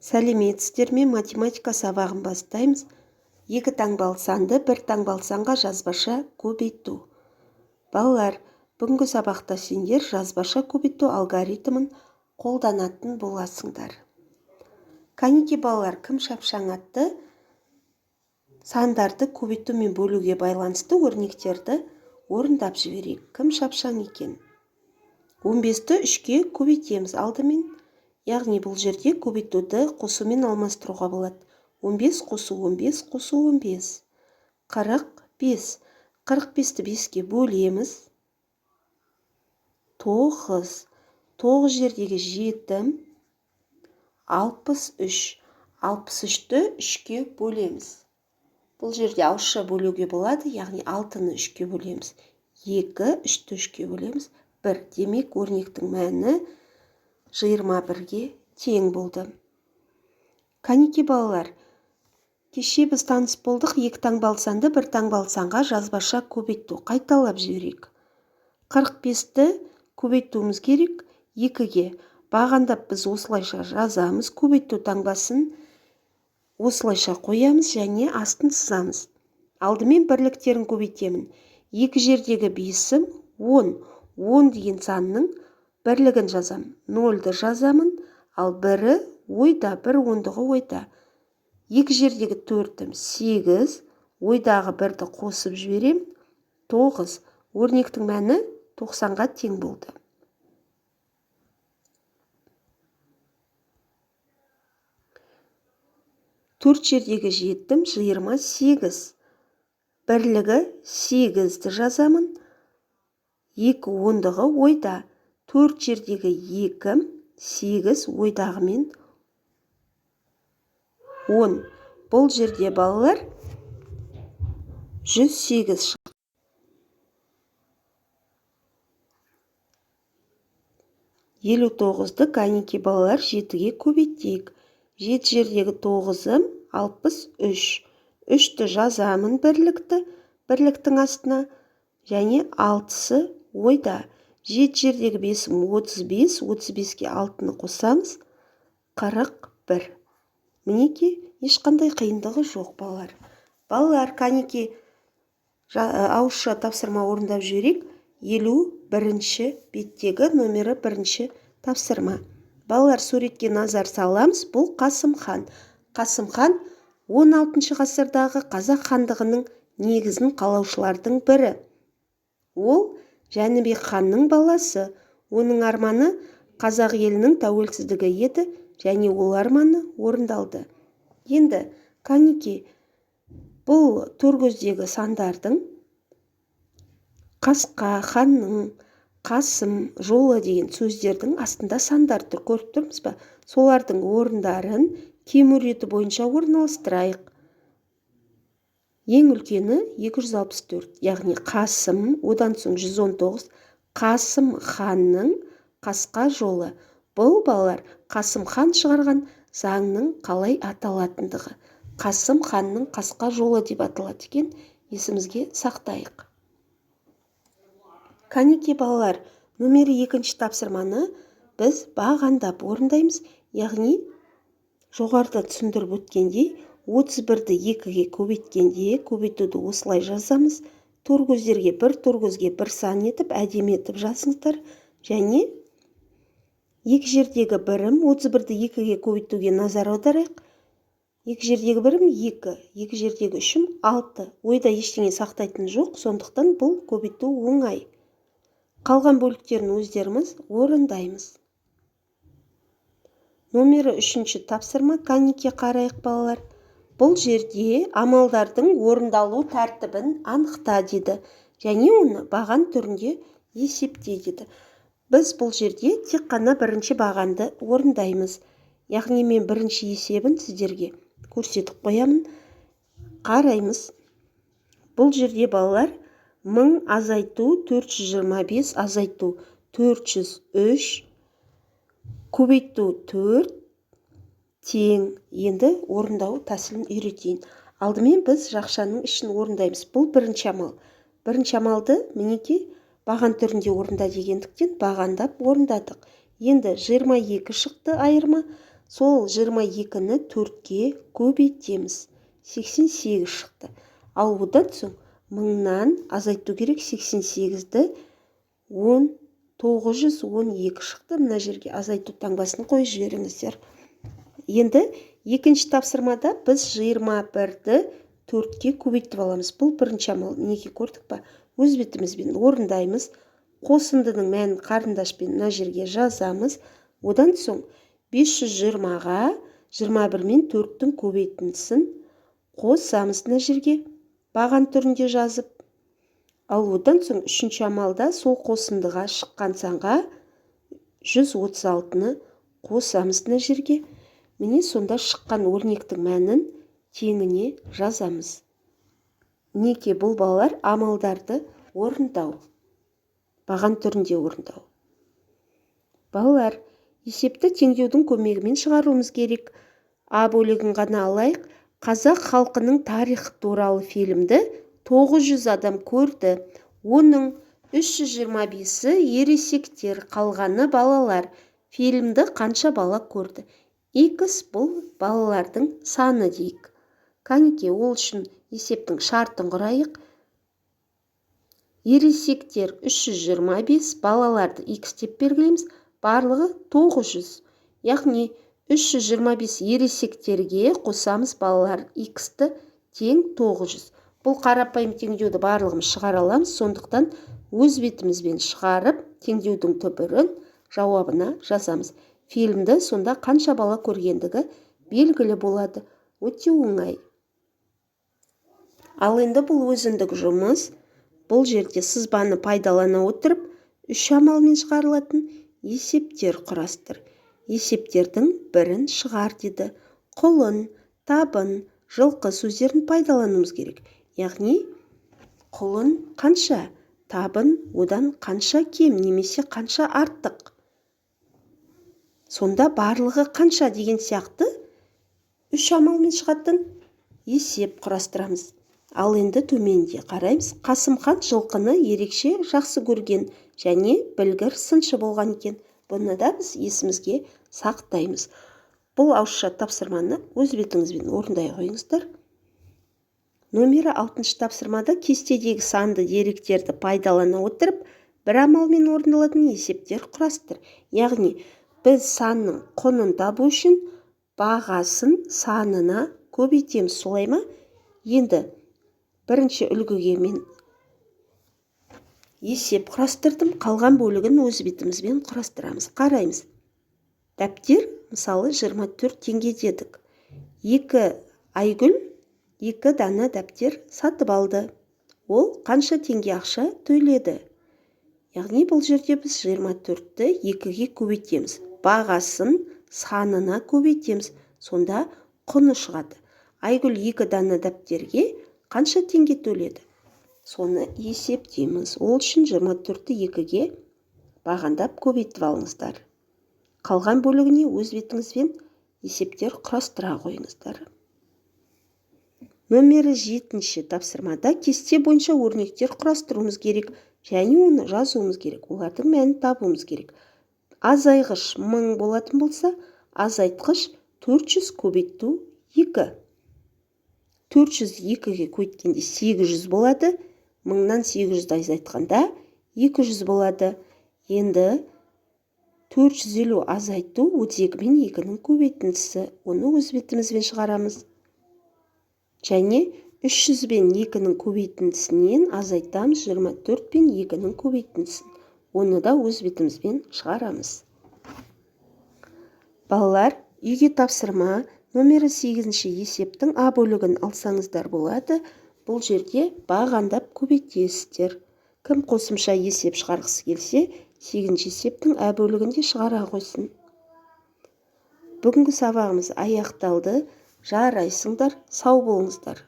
Сәлеметсіздер ме? Математика сабағын бастаймыз. Екі таңбалы санды бір таңбалы санға жазбаша көбейту. Балалар, бүгінгі сабақта сендер жазбаша көбейту алгоритмін қолданатын боласыңдар. Кәнеки балалар, кім шапшаң атты? Сандарды көбейту мен бөлуге байланысты өрнектерді орындап жіберейік. Кім шапшаң екен? 15-ті 3-ке көбейтеміз алдымен. Яғни бұл жерде көбейтуді қосумен алмастыруға болады. 15 қосу 15 қосу 15. 45. 45-ті 5-ке бөлеміз. 9. 9 жердегі 7. 63. 63-ті 3-ке бөлеміз. Бұл жерде ауызша бөлуге болады, яғни 6-ны 3-ке бөлеміз. 2, 3-ті 3-ке бөлеміз. 1. Демек, өрнектің мәні 21-ге тең болды. Кәнеки балалар, кеше біз таныс болдық, екі таңбалы санды бір таңбалы санға жазбаша көбейту. Қайталап жіберейік. 45-ті көбейтуіміз керек 2-ге. Бағандап біз осылайша жазамыз. Көбейту таңбасын осылайша қоямыз және астын сызамыз. Алдымен бірліктерін көбейтемін. 2 жердегі 5-ім 10. 10 деген санның бірлігін жазамын. 0-ды жазамын, ал 1-і ойда, 1 ондығы ойда. 2 жердегі 4-ім 8, ойдағы 1-ді қосып жіберем. 9. Өрнектің мәні 90-ға тең болды. Төрт жердегі 7-ім 28. Бірлігі 8-ді жазамын. 2 ондығы ойда. 4 жердегі 2-ім 8 ойдағымен 10. Бұл жерде балалар 108 шықты. 59-ды кәнеки балалар 7-ге көбейтейік. 7 жердегі 9-ым 63. 3-ті жазамын бірліктің астына және 6-сы ойда. 7 жердегі 5-ім 35. 35-ке 6-ны қосамыз. 41. Мінеке, ешқандай қиындығы жоқ балалар. Балалар, кәнеки ауызша тапсырма орындап жіберейік. 51-ші беттегі номері 1-ші тапсырма. Балалар, суретке назар саламыз. Бұл Қасымхан. Қасымхан 16-шы ғасырдағы қазақ хандығының негізін қалаушылардың бірі. Ол Жәнібек ханның баласы. Оның арманы қазақ елінің тәуелсіздігі еді және ол арманы орындалды. Енді, кәнеки, бұл төркөздегі сандардың қасқа, ханның, қасым, жолы деген сөздердің астында сандар тұр. Көріп тұрмыз ба? Солардың орындарын кем реті бойынша орналастырайық. Ең үлкені 264, яғни Қасым, одан соң 119, Қасым ханның қасқа жолы. Бұл балалар Қасым хан шығарған заңның қалай аталатындығы. Қасым ханның қасқа жолы деп аталады екен, есімізге сақтайық. Кәнеки балалар, номері 2-ші тапсырманы біз бағандап орындаймыз, яғни жоғарыда түсіндіріп өткендей 31-ді 2-ге көбейткенде көбейтуді осылай жазамыз. Төркөздерге бір төркөзге бір сан етіп, әдемі етіп жазыңыздар. Және 2 жердегі 1-ім 31-ді 2-ге көбейтуге назар аударайық. 2 жердегі 1-ім 2, 2 жердегі 3-ім 6. Ойда ештеңе сақтайтын жоқ, сондықтан бұл көбейту оңай. Қалған бөліктерін өздеріміз орындаймыз. Номері 3-ші тапсырма, кәнеки қарайық балалар. Бұл жерде амалдардың орындалу тәртібін анықта деді, және оны баған түрінде есепте деді. Біз бұл жерде тек қана бірінші бағанды орындаймыз. Яғни мен бірінші есебін сіздерге көрсетіп қоямын. Қараймыз. Бұл жерде балалар 1000 азайту 425 азайту 403 көбейту 4 тең. Енді орындау тәсілін үйретейін. Алдымен біз жақшаның ішін орындаймыз. Бұл бірінші амал. Бірінші амалды мінеке баған түрінде орында дегендіктен бағандап орындадық. Енді 22 шықты айырма. Сол 22-ні 4-ке көбейтеміз. 88 шықты. Ал одан соң 1000-нан азайту керек 88-ді 912 шықты. Мына жерге азайту таңбасын қойып жіберіңіздер. Енді екінші тапсырмада біз 21-ді 4-ке көбейтіп аламыз. Бұл бірінші амал. Неге көрдік па? Өз бетімізбен орындаймыз. Қосындының мәнін қарындашпен мына жерге жазамыз. Одан соң 520-ға 21 мен 4-тің көбейтіндісін қосамыз мына жерге. Баған түрінде жазып. Ал одан соң үшінші амалда сол қосындыға шыққан санға 136-ны қосамыз мына жерге. Міне сонда шыққан өрнектің мәнін теңіне жазамыз. Неге бұл балалар амалдарды орындау. Баған түрінде орындау. Балалар, есепті теңдеудің көмегімен шығаруымыз керек. А бөлігін ғана алайық. Қазақ халқының тарихы туралы фильмді 900 адам көрді. Оның 325-і ересектер, қалғаны балалар. Фильмді қанша бала көрді? X бұл балалардың саны дейік. Кәнеке, ол үшін есептің шартын құрайық. Ересектер 325, балаларды X деп белгілейміз. Барлығы 900. Яғни 325 ересектерге қосамыз балалар X-ті тең 900. Бұл қарапайым теңдеуді барлығымыз шығара аламыз. Сондықтан өз бетімізбен шығарып, теңдеудің түбірін жауабына жазамыз. Фильмді сонда қанша бала көргендігі белгілі болады. Өте оңай. Ал енді бұл өзіндік жұмыс. Бұл жерде сызбаны пайдалана отырып, 3 амалмен шығарылатын есептер құрастыр. Есептердің бірін шығар деді. Құлын, табын, жылқы сөздерін пайдалануымыз керек. Яғни, құлын қанша, табын одан қанша кем немесе қанша артық. Сонда барлығы қанша деген сияқты 3 амалмен шығатын есеп құрастырамыз. Ал енді төменде қараймыз. Қасымхан жылқыны ерекше жақсы көрген және білгір сыншы болған екен. Бұны да біз есімізге сақтаймыз. Бұл ауызша тапсырманы өз бетіңізбен орындай қойыңыздар. Номері 6-шы тапсырмада кестедегі санды деректерді пайдалана отырып, бір амалмен орындалатын есептер құрастыр. Яғни, біз санның құнын табу үшін бағасын санына көбейтеміз, солай ма? Енді бірінші үлгіге мен есеп құрастырдым, қалған бөлігін өз бетімізбен құрастырамыз. Қараймыз. Дәптер, мысалы, 24 теңге дедік. 2 Айгүл 2 дана дәптер сатып алды. Ол қанша теңге ақша төледі? Яғни бұл жерде біз 24-ті 2-ге көбейтеміз. Бағасын санына көбейтеміз. Сонда құны шығады. Айгүл 2 дана дәптерге қанша теңге төледі? Соны есептейміз. Ол үшін 24-ті 2-ге бағандап көбейтіп алыңыздар. Қалған бөлігіне өз бетіңізбен есептер құрастыра қойыңыздар. Номері 7-ші тапсырмада кесте бойынша өрнектер құрастыруымыз керек және оны жазуымыз керек. Олардың мәнін табуымыз керек. Азайғыш 1000 болатын болса, азайтқыш 400 көбейту 2. 400 2-ге көйткенде 800 болады. 1000-нан 800-ді азайтқанда 200 болады. Енді 450 азайту 32 мен 2-нің көбейтіндісі. Оны өз бетімізбен шығарамыз. Және 300 бен 2-нің көбейтіндісінен азайтамыз 24 бен 2-нің көбейтіндісін. Оны да өз бетімізбен шығарамыз. Балалар, үйге тапсырма номері 8-ші есептің А бөлігін алсаңыздар болады. Бұл жерде бағандап көбейтесіздер. Кім қосымша есеп шығарғысы келсе, 8-ші есептің А бөлігінде шығара қойсын. Бүгінгі сабағымыз аяқталды. Жарайсыңдар, сау болыңыздар.